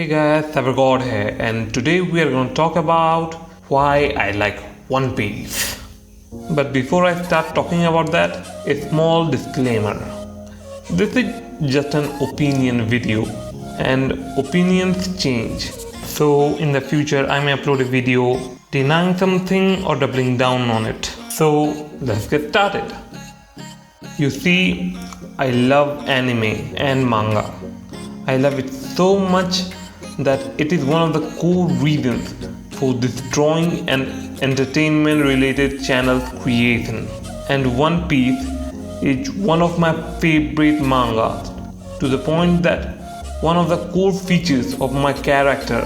Hey guys, Cybergod here, and today we are going to talk about why I like One Piece. But before I start talking about that, a small disclaimer. This is just an opinion video, and opinions change. So in the future, I may upload a video denying something or doubling down on it. So let's get started. You see, I love anime and manga. I love it so much that it is one of the core reasons for destroying an entertainment related channel's creation. And One Piece is one of my favorite mangas, to the point that one of the core features of my character,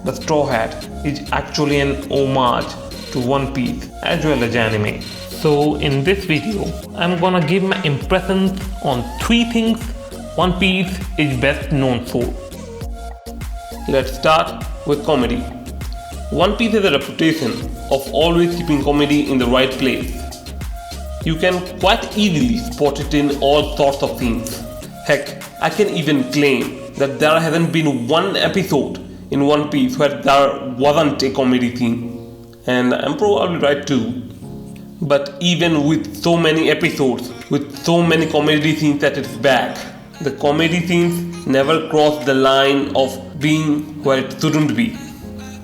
the Straw Hat, is actually an homage to One Piece as well as anime. So in this video, I'm gonna give my impressions on 3 things One Piece is best known for. Let's start with comedy. One Piece has a reputation of always keeping comedy in the right place. You can quite easily spot it in all sorts of scenes. Heck, I can even claim that there hasn't been one episode in One Piece where there wasn't a comedy scene. And I'm probably right too. But even with so many episodes, with so many comedy scenes at its back, the comedy scenes never cross the line of being where it shouldn't be.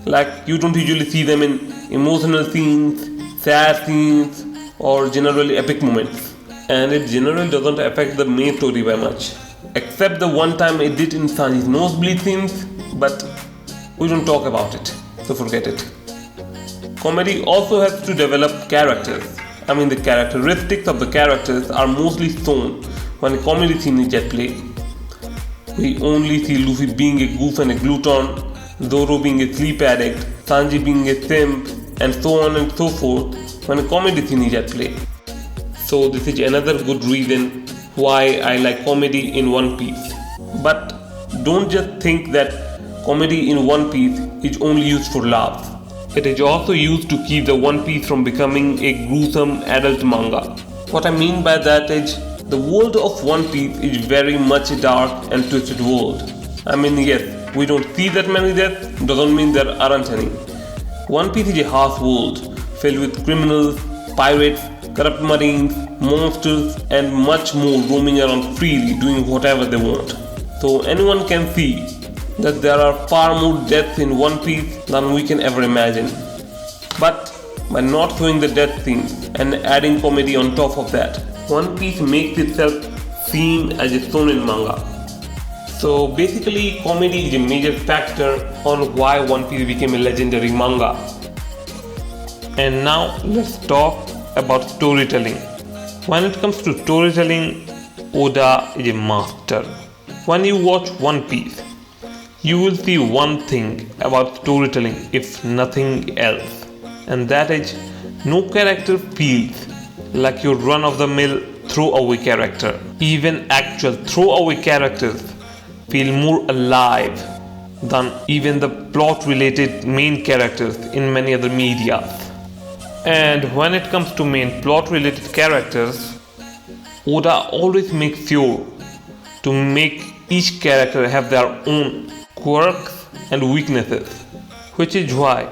Like, you don't usually see them in emotional scenes, sad scenes, or generally epic moments. And it generally doesn't affect the main story very much. Except the one time it did in Sanji's nosebleed scenes, but we don't talk about it, so forget it. Comedy also has to develop characters. I mean, the characteristics of the characters are mostly shown when a comedy scene is at play. We only see Luffy being a goof and a glutton, Zoro being a sleep addict, Sanji being a simp, and so on and so forth when a comedy scene is at play. So this is another good reason why I like comedy in One Piece. But don't just think that comedy in One Piece is only used for laughs. It is also used to keep the One Piece from becoming a gruesome adult manga. What I mean by that is, the world of One Piece is very much a dark and twisted world. I mean, yes, we don't see that many deaths, doesn't mean there aren't any. One Piece is a harsh world, filled with criminals, pirates, corrupt marines, monsters, and much more roaming around freely doing whatever they want. So anyone can see that there are far more deaths in One Piece than we can ever imagine. But by not showing the death scenes and adding comedy on top of that, One Piece makes itself seem as a shonen manga. So basically, comedy is a major factor on why One Piece became a legendary manga. And now let's talk about storytelling. When it comes to storytelling, Oda is a master. When you watch One Piece, you will see one thing about storytelling, if nothing else, and that is, no character feels like your run-of-the-mill throwaway character. Even actual throwaway characters feel more alive than even the plot-related main characters in many other media. And when it comes to main plot-related characters, Oda always makes sure to make each character have their own quirks and weaknesses, which is why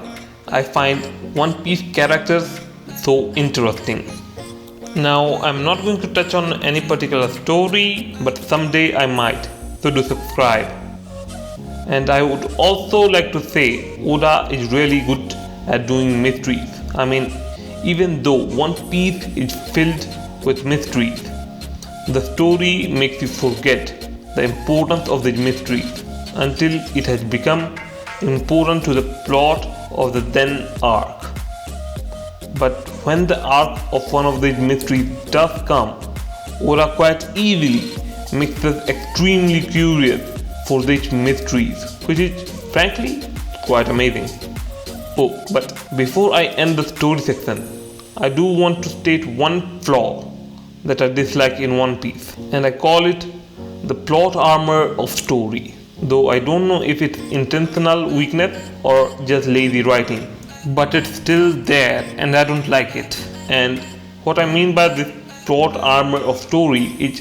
I find One Piece characters so interesting. Now, I'm not going to touch on any particular story, but someday I might, so do subscribe. And I would also like to say, Oda is really good at doing mysteries. I mean, even though One Piece is filled with mysteries, the story makes you forget the importance of these mysteries until it has become important to the plot of the then arc. But when the arc of one of these mysteries does come, Oda quite easily makes us extremely curious for these mysteries, which is frankly quite amazing. Oh, but before I end the story section, I do want to state one flaw that I dislike in One Piece, and I call it the plot armor of story. Though I don't know if it's intentional weakness or just lazy writing, but it's still there and I don't like it. And what I mean by this plot armor of story is,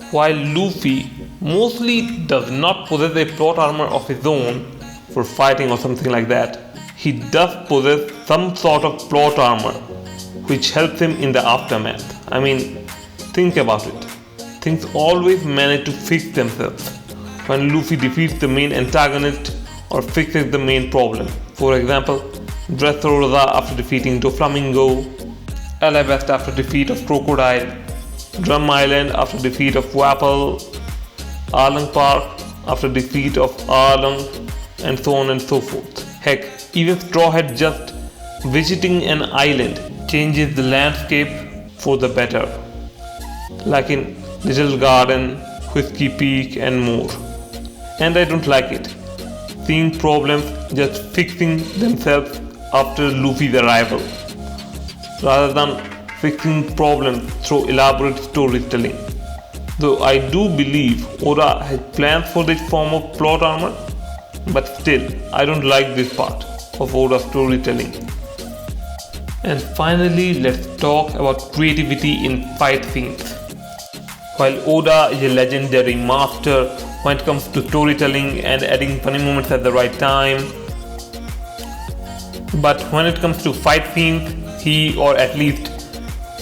while Luffy mostly does not possess a plot armor of his own, for fighting or something like that, he does possess some sort of plot armor which helps him in the aftermath. I mean, think about it. Things always manage to fix themselves when Luffy defeats the main antagonist or fixes the main problem. For example, Dressrosa after defeating Doflamingo, Alabasta after defeat of Crocodile, Drum Island after defeat of Wapple, Arlong Park after defeat of Arlong, and so on and so forth. Heck, even Straw Hat just visiting an island changes the landscape for the better, like in Little Garden, Whiskey Peak and more. And I don't like it, seeing problems just fixing themselves after Luffy's arrival, rather than fixing problems through elaborate storytelling. Though I do believe Oda has plans for this form of plot armor, but still, I don't like this part of Oda's storytelling. And finally, let's talk about creativity in fight scenes. While Oda is a legendary master when it comes to storytelling and adding funny moments at the right time, but when it comes to fight scenes, he, or at least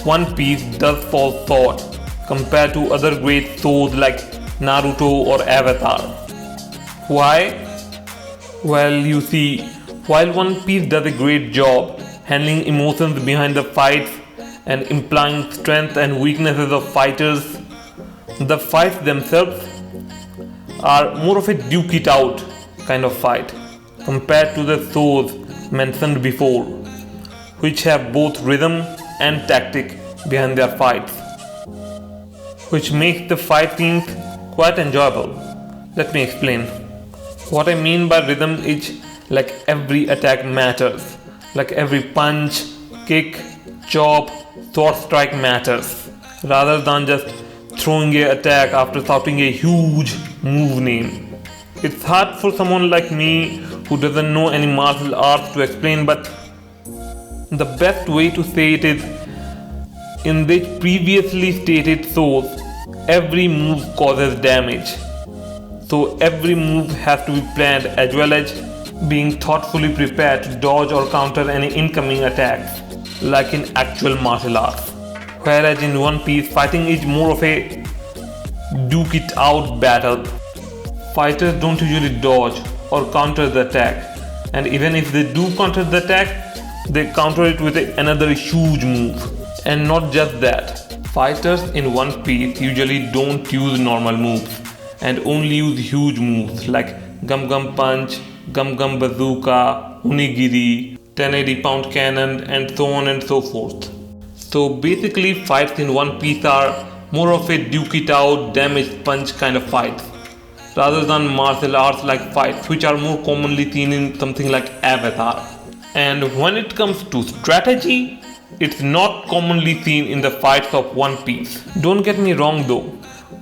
One Piece, does fall short compared to other great shows like Naruto or Avatar. Why? Well, you see, while One Piece does a great job handling emotions behind the fights and implying strength and weaknesses of fighters, the fights themselves are more of a duke it out kind of fight compared to the shows mentioned before, which have both rhythm and tactic behind their fights, which makes the fight scenes quite enjoyable. Let me explain. What I mean by rhythm is like every attack matters, like every punch, kick, chop, sword strike matters, rather than just throwing an attack after shouting a huge move name. It's hard for someone like me who doesn't know any martial arts to explain, but the best way to say it is, in the previously stated source, every move causes damage. So every move has to be planned as well as being thoughtfully prepared to dodge or counter any incoming attacks, like in actual martial arts. Whereas in One Piece, fighting is more of a duke it out battle. Fighters don't usually dodge or counter the attack, and even if they do counter the attack, they counter it with another huge move. And not just that, fighters in One Piece usually don't use normal moves and only use huge moves like Gum Gum Punch, Gum Gum Bazooka, Onigiri, 1080 pound cannon, and so on and so forth. So basically, fights in One Piece are more of a duke it out, damage punch kind of fights, rather than martial arts like fights, which are more commonly seen in something like Avatar. And when it comes to strategy, it's not commonly seen in the fights of One Piece. Don't get me wrong though,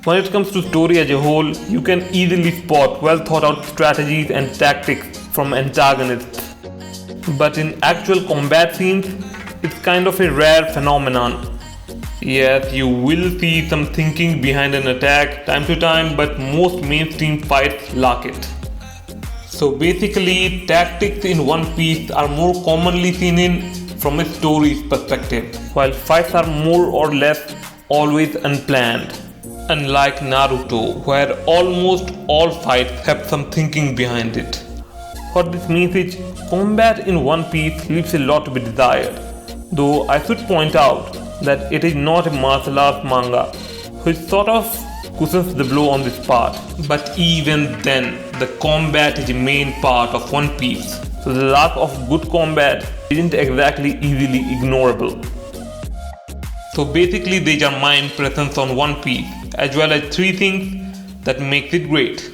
when it comes to story as a whole, you can easily spot well thought out strategies and tactics from antagonists. But in actual combat scenes, it's kind of a rare phenomenon. Yes, you will see some thinking behind an attack time to time, but most mainstream fights lack it. So basically, tactics in One Piece are more commonly seen in from a story's perspective, while fights are more or less always unplanned. Unlike Naruto, where almost all fights have some thinking behind it. What this means is, combat in One Piece leaves a lot to be desired, though I should point out that it is not a martial arts manga, which sort of cushions the blow on this part. But even then, the combat is the main part of One Piece, so the lack of good combat isn't exactly easily ignorable. So basically, these are my impressions on One Piece, as well as 3 things that makes it great.